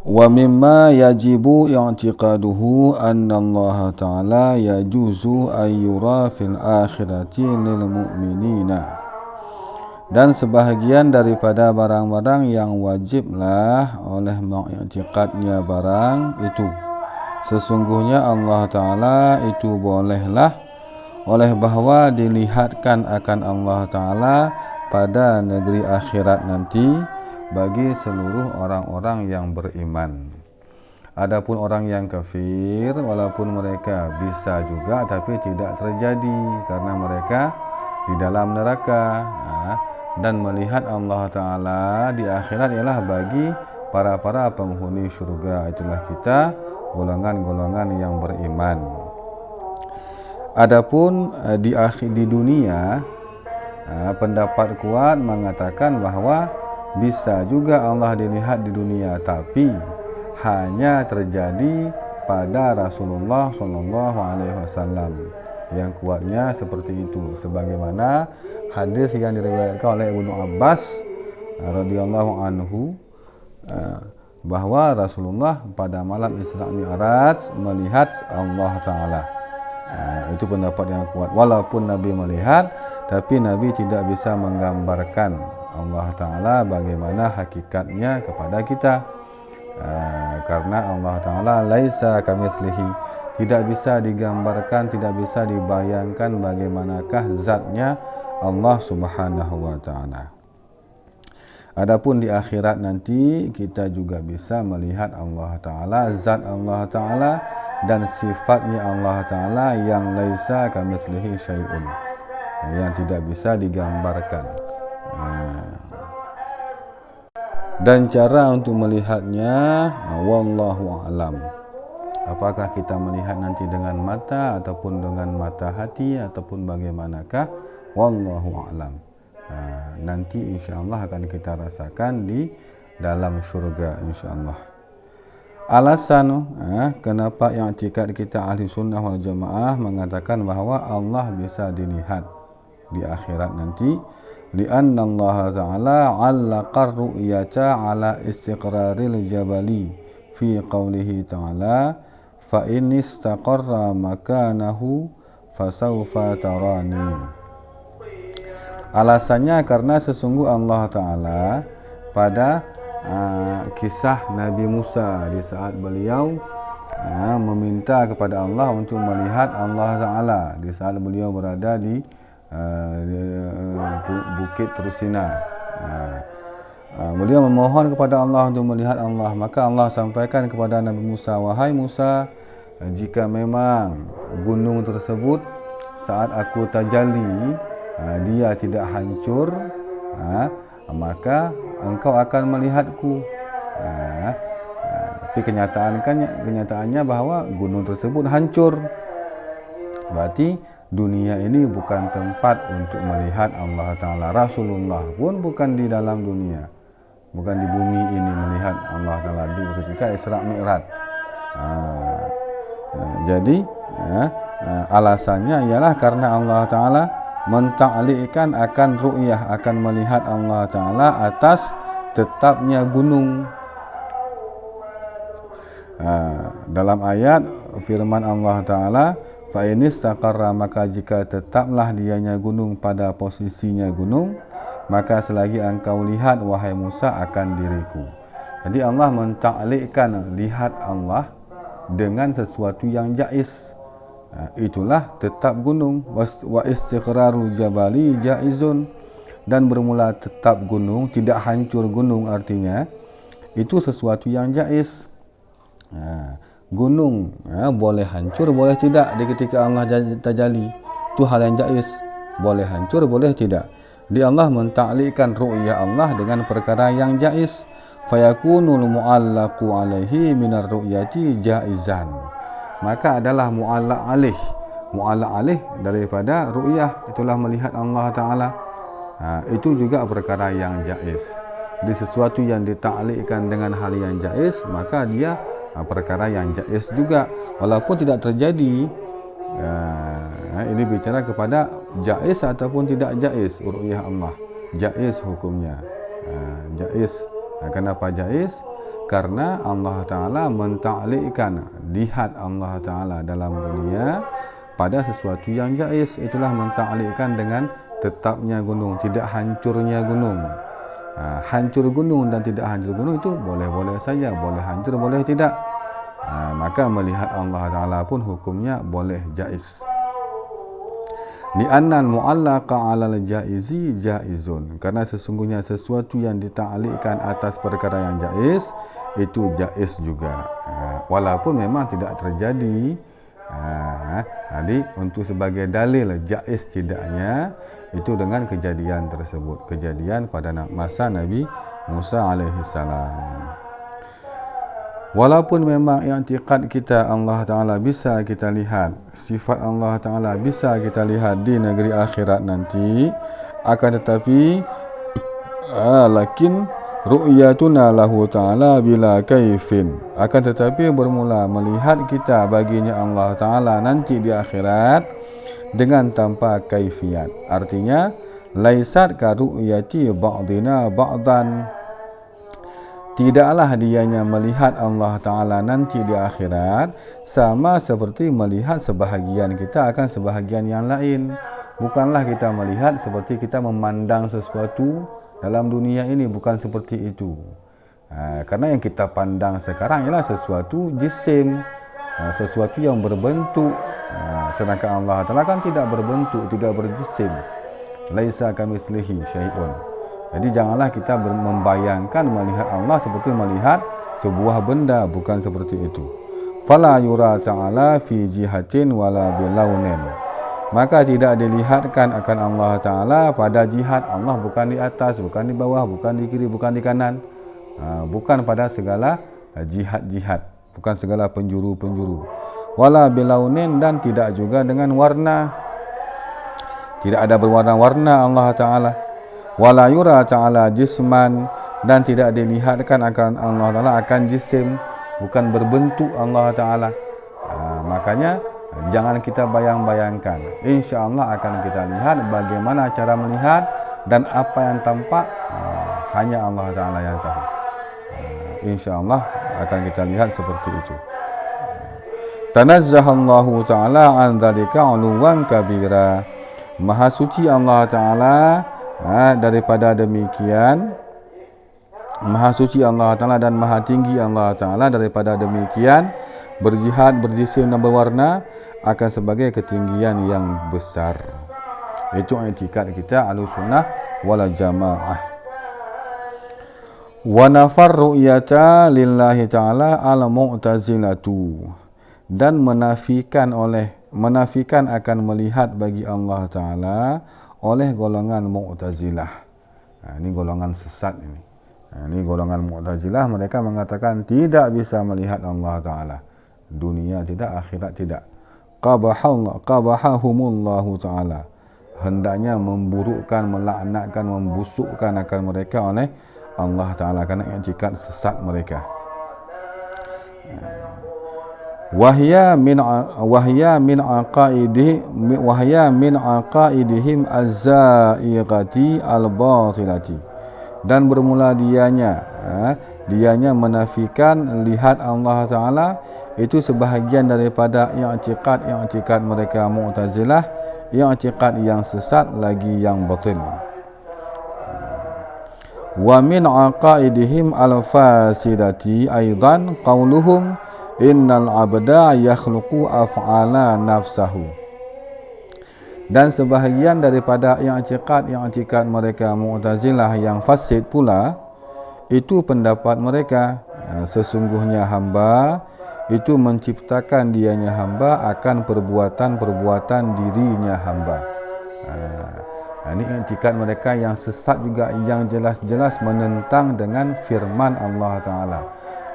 Wa mimma yajibu i'tiqaduhu anna Allah Ta'ala yajuzu an yura fil akhirati lil mu'minina. Dan sebahagian daripada barang-barang yang wajiblah oleh mengiktikadnya barang itu, sesungguhnya Allah Ta'ala itu bolehlah oleh bahawa dilihatkan akan Allah Ta'ala pada negeri akhirat nanti bagi seluruh orang-orang yang beriman. Adapun orang yang kafir, walaupun mereka bisa juga tapi tidak terjadi karena mereka di dalam neraka. Dan melihat Allah Ta'ala di akhirat ialah bagi para penghuni syurga, itulah kita, golongan-golongan yang beriman. Adapun di dunia, pendapat kuat mengatakan bahawa bisa juga Allah dilihat di dunia, tapi hanya terjadi pada Rasulullah SAW. Yang kuatnya seperti itu, sebagaimana hadis yang diriwayatkan oleh Ibnu Abbas radhiyallahu anhu bahawa Rasulullah pada malam Isra Mi'raj melihat Allah Ta'ala. Itu pendapat yang kuat. Walaupun Nabi melihat, tapi Nabi tidak bisa menggambarkan Allah Ta'ala bagaimana hakikatnya kepada kita, karena Allah Ta'ala laisa kamitslihi, tidak bisa digambarkan, tidak bisa dibayangkan bagaimanakah zatnya Allah Subhanahu wa Ta'ala. Adapun di akhirat nanti kita juga bisa melihat Allah Ta'ala, zat Allah Ta'ala dan sifatnya Allah Ta'ala yang laisa kamitslihi syai'un, yang tidak bisa digambarkan. Dan cara untuk melihatnya wallahu a'lam. Apakah kita melihat nanti dengan mata ataupun dengan mata hati ataupun bagaimanakah, wallahu a'lam. Nanti insyaallah akan kita rasakan di dalam syurga insyaallah. Alasan kenapa i'tikad kita ahli sunnah wal jamaah mengatakan bahawa Allah bisa dilihat di akhirat nanti, lianna Allah Ta'ala 'allaqa ru'yata 'ala istiqraril jabali fi qawlihi ta'ala fa in istaqarra makanahu fasawfa tarani. Alasannya karena sesungguh Allah Ta'ala pada kisah Nabi Musa di saat beliau meminta kepada Allah untuk melihat Allah Ta'ala di saat beliau berada di Bukit Tursina. Beliau memohon kepada Allah untuk melihat Allah, maka Allah sampaikan kepada Nabi Musa, wahai Musa, jika memang gunung tersebut saat aku tajalli dia tidak hancur, maka engkau akan melihatku. Tapi kenyataannya bahawa gunung tersebut hancur. Berarti dunia ini bukan tempat untuk melihat Allah Ta'ala. Rasulullah pun bukan di dalam dunia, bukan di bumi ini melihat Allah Ta'ala di ketika Isra Mi'raj. Jadi alasannya ialah karena Allah Ta'ala menta'liqkan akan ru'yah, akan melihat Allah Ta'ala atas tetapnya gunung. Dalam ayat firman Allah Ta'ala, fa in istaqarra, maka jika tetaplah dianya gunung pada posisinya gunung, maka selagi engkau lihat wahai Musa akan diriku. Jadi Allah menta'liqkan lihat Allah dengan sesuatu yang jaiz. Itulah tetap gunung. Wa istiqraru jabali jaizun, dan bermula tetap gunung, tidak hancur gunung, artinya itu sesuatu yang jaiz. Gunung boleh hancur, boleh tidak di ketika Allah tajalli. Itu hal yang jaiz, boleh hancur, boleh tidak. Di Allah menta'liqkan ru'yah Allah dengan perkara yang jaiz. Fayakunul mu'allaqu alaihi minar ru'yati jaizan, maka adalah mu'allaq alaih daripada ru'yah, itulah melihat Allah Ta'ala. Itu juga perkara yang jaiz. Jadi sesuatu yang dita'liqkan dengan hal yang jaiz, maka dia perkara yang jaiz juga, walaupun tidak terjadi. Ini bicara kepada jaiz ataupun tidak jaiz ru'yah Allah. Jaiz hukumnya, jaiz. Kenapa jaiz? Karena Allah Ta'ala mentaklikkan lihat Allah Ta'ala dalam dunia pada sesuatu yang jaiz. Itulah mentaklikkan dengan tetapnya gunung, tidak hancurnya gunung. Hancur gunung dan tidak hancur gunung itu boleh-boleh saja, boleh hancur, boleh tidak. Maka melihat Allah Ta'ala pun hukumnya boleh jaiz. Li'anna al-mu'allaqa 'alal jaizi jaizun. Karena sesungguhnya sesuatu yang ditaklikkan atas perkara yang jaiz itu jaiz juga. Walaupun memang tidak terjadi. Jadi untuk sebagai dalil jaiz tidaknya itu dengan kejadian tersebut, kejadian pada masa Nabi Musa alaihi salam. Walaupun memang i'tiqad kita Allah Ta'ala bisa kita lihat, sifat Allah Ta'ala bisa kita lihat di negeri akhirat nanti, akan tetapi lakin ru'yatuna lahu Ta'ala bila kaifin, akan tetapi bermula melihat kita baginya Allah Ta'ala nanti di akhirat dengan tanpa kaifiat. Artinya laisat ka ru'yati ba'dina ba'dan, tidaklah dianya melihat Allah Ta'ala nanti di akhirat sama seperti melihat sebahagian kita akan sebahagian yang lain. Bukanlah kita melihat seperti kita memandang sesuatu dalam dunia ini, bukan seperti itu. Karena yang kita pandang sekarang ialah sesuatu jisim, sesuatu yang berbentuk. Sedangkan Allah Ta'ala kan tidak berbentuk, tidak berjisim. Laisa kamitslihi syai'un. Jadi janganlah kita membayangkan melihat Allah seperti melihat sebuah benda, bukan seperti itu. Fala yura ta'ala fi jihatin wala bilaunin. Maka tidak dilihatkan akan Allah Ta'ala pada jihad. Allah bukan di atas, bukan di bawah, bukan di kiri, bukan di kanan. Bukan pada segala jihad-jihad, bukan segala penjuru-penjuru. Wala bilaunin, dan tidak juga dengan warna. Tidak ada berwarna-warna Allah Ta'ala. Wala yura ta'ala jisman, dan tidak dilihatkan akan Allah Ta'ala akan jisim, bukan berbentuk Allah Ta'ala. Makanya jangan kita bayang-bayangkan. InsyaAllah akan kita lihat bagaimana cara melihat, dan apa yang tampak hanya Allah Ta'ala yang tahu. InsyaAllah akan kita lihat seperti itu. Tanazzahallahu Ta'ala an dzalika 'uluwan kabira. Maha suci Allah Ta'ala daripada demikian. Maha suci Allah Ta'ala dan maha tinggi Allah Ta'ala daripada demikian. Berjihad, berjisim dan berwarna akan sebagai ketinggian yang besar. Itu i'tikad kita Ahlussunnah wal Jamaah. Wa nafar ru'yata lillahi ta'ala al-mu'tazilatu, dan menafikan akan melihat bagi Allah Ta'ala oleh golongan Mu'tazilah. Ini golongan sesat ini. Ini golongan Mu'tazilah, mereka mengatakan tidak bisa melihat Allah Ta'ala. Dunia tidak, akhirat tidak. Qabahahumullahu Ta'ala. Hendaknya memburukkan, melaknatkan, membusukkan akan mereka oleh Allah Ta'ala karena i'tikad sesat mereka. Wahya min aqaidihim az-za'iqati al-batilati, dan bermula dianya menafikan lihat Allah Ta'ala itu sebahagian daripada i'tikad mereka Mu'tazilah, i'tikad yang sesat lagi yang batil. Wa min aqaidihim al-fasidati aidan qauluhum innal abda yakhluqu af'ala nafsahu, dan sebahagian daripada i'tikad mereka Mu'tazilah yang fasid pula itu pendapat mereka, sesungguhnya hamba itu menciptakan dianya hamba akan perbuatan dirinya hamba. Ini i'tikad mereka yang sesat juga, yang jelas-jelas menentang dengan firman Allah Ta'ala.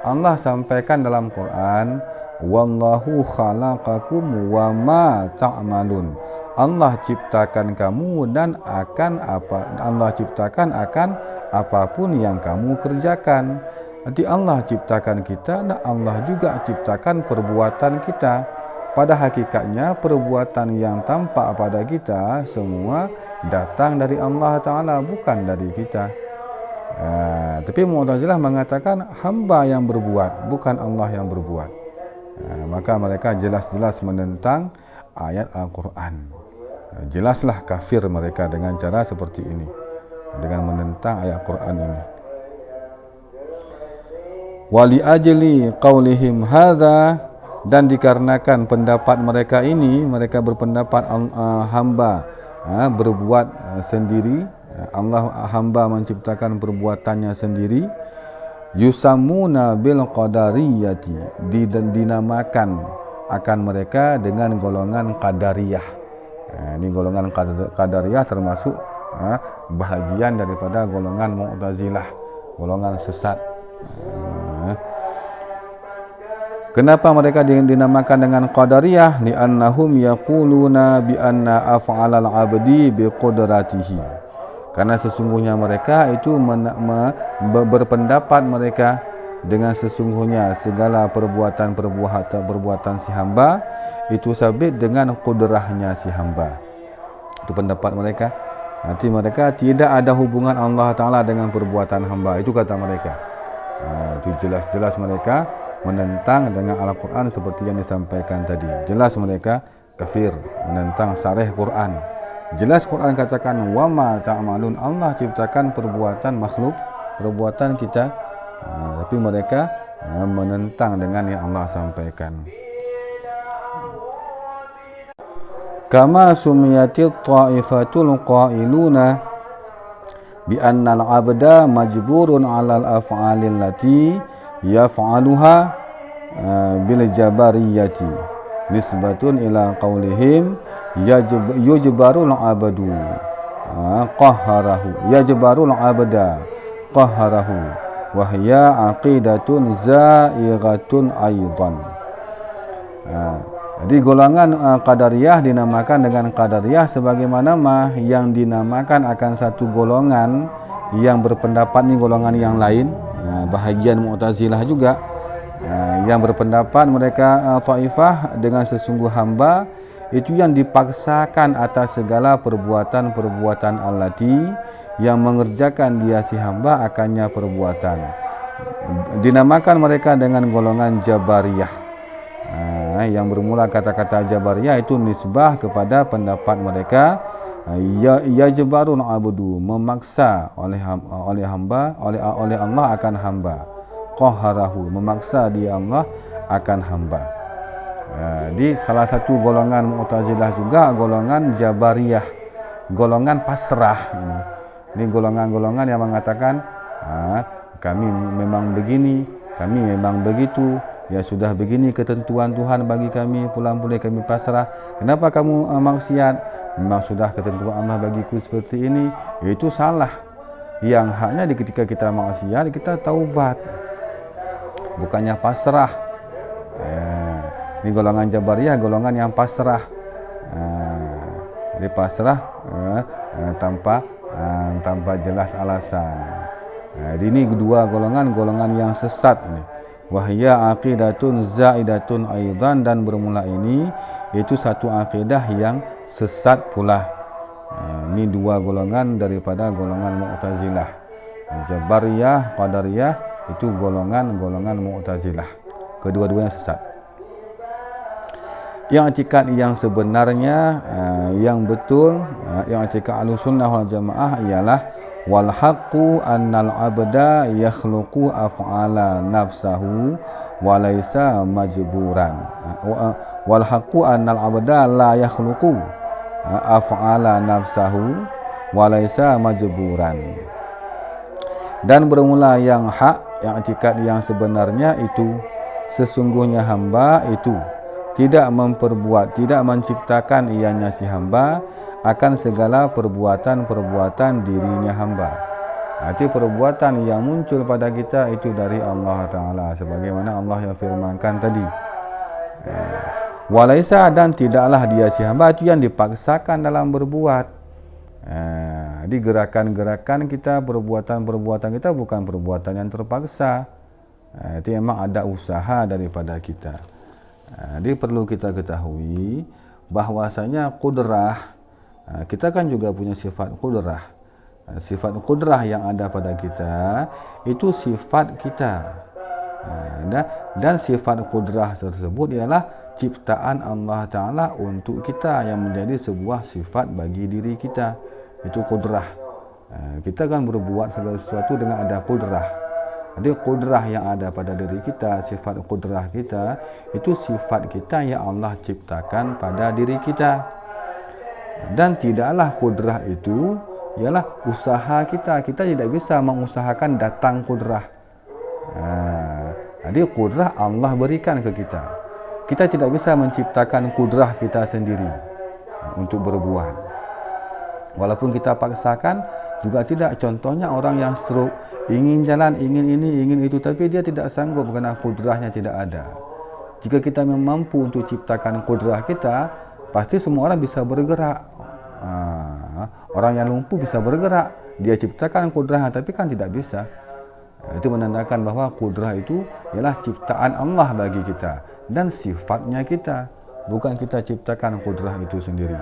Allah sampaikan dalam Quran, wallahu khalaqakum wa ma ta'malun. Allah ciptakan kamu dan Allah ciptakan akan apapun yang kamu kerjakan. Jadi Allah ciptakan kita dan Allah juga ciptakan perbuatan kita. Pada hakikatnya perbuatan yang tampak pada kita semua datang dari Allah Ta'ala, bukan dari kita. Tapi Mu'tazilah mengatakan hamba yang berbuat, bukan Allah yang berbuat. Maka mereka jelas-jelas menentang ayat Al-Quran. Jelaslah kafir mereka dengan cara seperti ini, dengan menentang ayat Al-Quran ini. Wali ajli qaulihim hadza, dan dikarenakan pendapat mereka ini, mereka berpendapat hamba berbuat sendiri, Allah hamba menciptakan perbuatannya sendiri. Yusammuna bil qadariyati, dinamakan akan mereka dengan golongan qadariyah. Ini golongan qadariyah termasuk bahagian daripada golongan Mu'tazilah, golongan sesat. Kenapa mereka dinamakan dengan qadariyah? Li'annahum yaquluna bi anna af'alal 'abdi bi qudratihi. Karena sesungguhnya mereka itu berpendapat mereka dengan sesungguhnya segala perbuatan si hamba itu sabit dengan kudrahnya si hamba. Itu pendapat mereka. Nanti mereka tidak ada hubungan Allah Ta'ala dengan perbuatan hamba. Itu kata mereka. Itu jelas-jelas mereka menentang dengan Al-Quran seperti yang disampaikan tadi. Jelas mereka kafir, menentang sarih Quran. Jelas Quran katakan wama ta'malun, Allah ciptakan perbuatan makhluk, perbuatan kita, tapi mereka menentang dengan yang Allah sampaikan. Kama sumiyatil ta'ifatul qailuna bi annal 'abda majburun 'alal af'alil lati yaf'aluha bil jabariyati nisbatun ila qaulihim yujbarul 'abdu qahharahu, yajbarul 'abda qahharahu wa hiya aqidatun za'ighatun aidan. Jadi golongan qadariyah dinamakan dengan qadariyah sebagaimana yang dinamakan akan satu golongan yang berpendapat ni golongan yang lain, bahagian Mu'tazilah juga, yang berpendapat mereka taifah dengan sesungguh hamba itu yang dipaksakan atas segala perbuatan-perbuatan allati yang mengerjakan dia si hamba akannya perbuatan. Dinamakan mereka dengan golongan Jabariyah. Yang bermula kata-kata Jabariyah itu nisbah kepada pendapat mereka yajbarun abdu, memaksa oleh hamba, oleh Allah akan hamba. Qahharahu, memaksa dia Allah akan hamba. Di salah satu golongan Mu'tazilah juga golongan Jabariyah, golongan pasrah ini. Ini golongan-golongan yang mengatakan kami memang begini, kami memang begitu, ya sudah begini ketentuan Tuhan bagi kami, pulang-pulang kami pasrah. Kenapa kamu maksiat? Memang sudah ketentuan Allah bagiku seperti ini. Itu salah. Yang haknya ketika kita maksiat kita taubat, bukannya pasrah. Ini golongan Jabariyah, golongan yang pasrah. Jadi pasrah tanpa jelas alasan. Ini kedua golongan yang sesat ini. Wahya aqidatun zaidatun aidan, dan bermula ini itu satu akidah yang sesat pula. Ini dua golongan daripada golongan Mu'tazilah. Jabariyah, Qadariyah itu golongan Mu'tazilah. Kedua-duanya sesat. Yang i'tikad yang sebenarnya yang betul, yang i'tikad Ahlussunnah wal Jamaah ialah wal haqqu annal abda yakhluqu af'ala nafsahu wa laysa majburan. Wal haqqu annal abda la yakhluqu af'ala nafsahu wa laysa majburan. Dan bermula yang hak, yang i'tikad yang sebenarnya itu sesungguhnya hamba itu tidak memperbuat, tidak menciptakan ianya si hamba akan segala perbuatan-perbuatan dirinya hamba. Arti perbuatan yang muncul pada kita itu dari Allah Ta'ala, sebagaimana Allah yang firmankan tadi. Walaisa, dan tidaklah dia si hamba itu yang dipaksakan dalam berbuat. Jadi gerakan-gerakan kita, perbuatan-perbuatan kita bukan perbuatan yang terpaksa. Itu memang ada usaha daripada kita. Jadi perlu kita ketahui bahwasanya qudrah, kita kan juga punya sifat qudrah. Sifat qudrah yang ada pada kita itu sifat kita. Dan sifat qudrah tersebut ialah ciptaan Allah Ta'ala untuk kita yang menjadi sebuah sifat bagi diri kita. Itu qudrah. Kita kan berbuat segala sesuatu dengan ada qudrah. Jadi qudrah yang ada pada diri kita, sifat qudrah kita, itu sifat kita yang Allah ciptakan pada diri kita. Dan tidaklah qudrah itu ialah usaha kita. Kita tidak bisa mengusahakan datang qudrah. Jadi qudrah Allah berikan ke kita. Kita tidak bisa menciptakan qudrah kita sendiri untuk berbuat. Walaupun kita paksakan juga tidak. Contohnya orang yang stroke, ingin jalan, ingin ini, ingin itu, tapi dia tidak sanggup kerana qudrahnya tidak ada. Jika kita mampu untuk ciptakan qudrah kita, pasti semua orang bisa bergerak. Orang yang lumpuh bisa bergerak, dia ciptakan qudrahnya, tapi kan tidak bisa. Itu menandakan bahawa qudrah itu ialah ciptaan Allah bagi kita dan sifatnya kita, bukan kita ciptakan qudrah itu sendiri.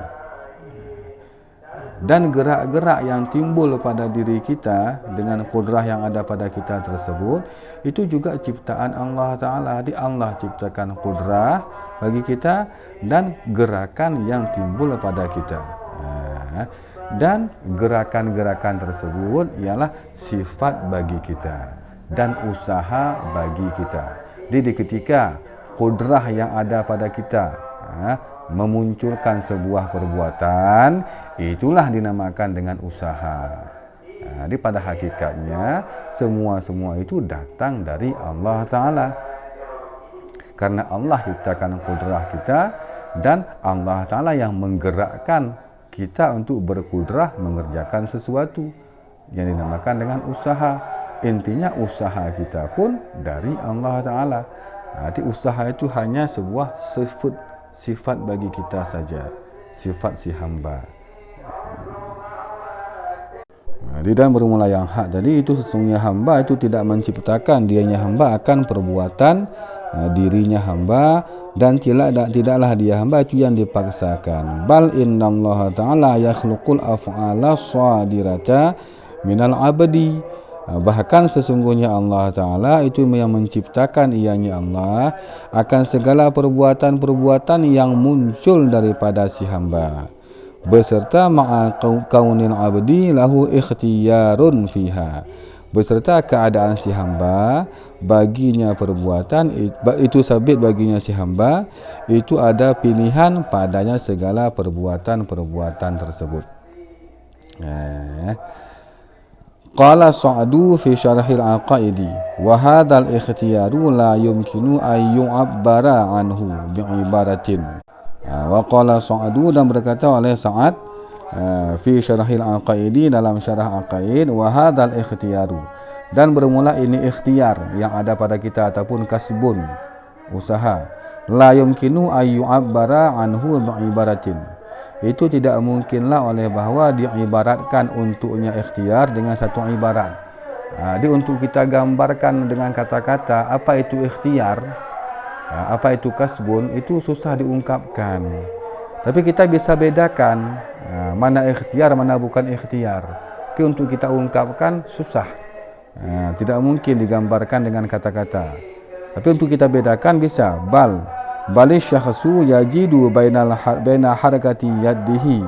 Dan gerak-gerak yang timbul pada diri kita dengan qudrah yang ada pada kita tersebut, itu juga ciptaan Allah Ta'ala. Jadi Allah ciptakan qudrah bagi kita dan gerakan yang timbul pada kita. Dan gerakan-gerakan tersebut ialah sifat bagi kita dan usaha bagi kita. Jadi ketika qudrah yang ada pada kita memunculkan sebuah perbuatan, itulah dinamakan dengan usaha. Jadi pada hakikatnya semua itu datang dari Allah Ta'ala. Karena Allah ciptakan qudrah kita dan Allah Ta'ala yang menggerakkan kita untuk berkudrah mengerjakan sesuatu yang dinamakan dengan usaha. Intinya usaha kita pun dari Allah Ta'ala. Jadi usaha itu hanya sebuah sifat bagi kita saja, sifat si hamba. Di dalam bermula yang hak tadi, itu sesungguhnya hamba itu tidak menciptakan dianya hamba akan perbuatan dirinya hamba, dan tidaklah dia hamba itu yang dipaksakan. Bal innallaha ta'ala yakhluqul af'ala shadirata minal abdi. Bahkan sesungguhnya Allah Ta'ala itu yang menciptakan ianya Allah akan segala perbuatan-perbuatan yang muncul daripada si hamba, beserta ma'a kaunil abdi lahu ikhtiyarun fiha, beserta keadaan si hamba baginya perbuatan itu sabit baginya si hamba itu ada pilihan padanya segala perbuatan-perbuatan tersebut. Qala Sa'du fi syarhil aqaidi wa hadzal ikhtiyaru la yumkinu ay yu'abbara anhu bi'ibaratin. Wa qala Sa'du, dan berkata oleh Sa'ad fi syarhil aqaidi dalam syarah aqaid, wa hadzal ikhtiyaru, dan bermula ini ikhtiar yang ada pada kita ataupun kasbun usaha, la yumkinu ay yu'abbara anhu bi'ibaratin, itu tidak mungkinlah oleh bahawa diibaratkan untuknya ikhtiar dengan satu ibarat. Jadi untuk kita gambarkan dengan kata-kata apa itu ikhtiar, apa itu kasbun, itu susah diungkapkan. Tapi kita bisa bedakan mana ikhtiar, mana bukan ikhtiar. Tapi untuk kita ungkapkan susah, tidak mungkin digambarkan dengan kata-kata. Tapi untuk kita bedakan bisa. Bali syakhsu yajidu baina harakati yadihi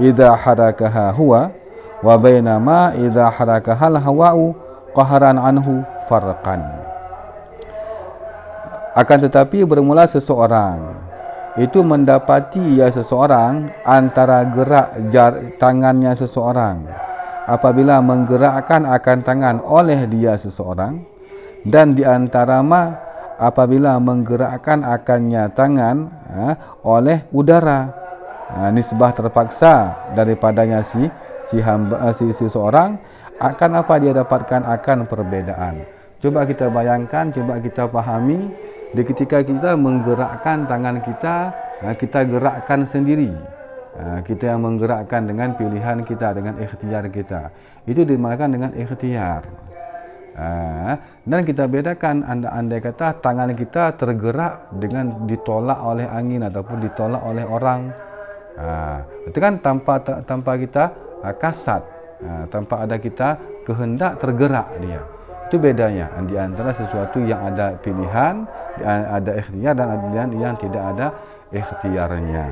idza harakaha huwa wa baina ma idza harakaha al-hawa'u qahran anhu farqan. Akan tetapi bermula seseorang itu mendapati seseorang antara gerak tangannya seseorang apabila menggerakkan akan tangan oleh dia seseorang, dan di antara ma apabila menggerakkan akannya tangan oleh udara. Nisbah terpaksa daripadanya si seorang akan apa dia dapatkan akan perbedaan. Coba kita bayangkan, coba kita pahami, di ketika kita menggerakkan tangan kita, kita gerakkan sendiri. Kita yang menggerakkan dengan pilihan kita, dengan ikhtiar kita. Itu dinamakan dengan ikhtiar. Dan kita bedakan, andai kata tangan kita tergerak dengan ditolak oleh angin ataupun ditolak oleh orang, itu kan tanpa kita kasat, tanpa ada kita kehendak tergerak dia. Itu bedanya di antara sesuatu yang ada pilihan, ada ikhtiar, dan ada yang tidak ada ikhtiarnya.